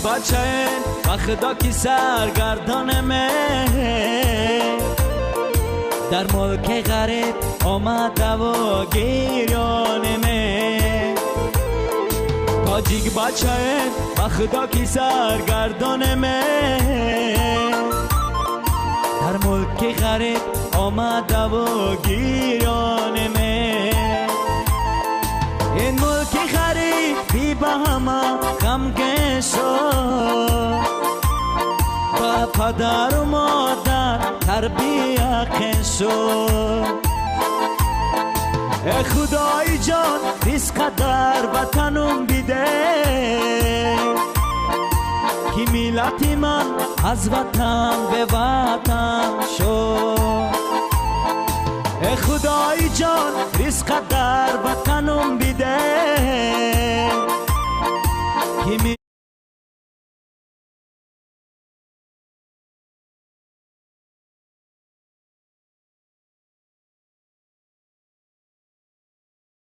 بچه و خدا کی سرگردان من در ملک غریب آمده و گریان من تاجیک بچه و خدا کی سرگردان من در ملک غریب آمده و گریان من این ملک غریبی به همه غمگین شد با پدر و مادر تربیت شد ای خدای جان ریز قدر وطنم بیده که ملت من از وطن به وطن شد ای خدای جان ریز قدر وطن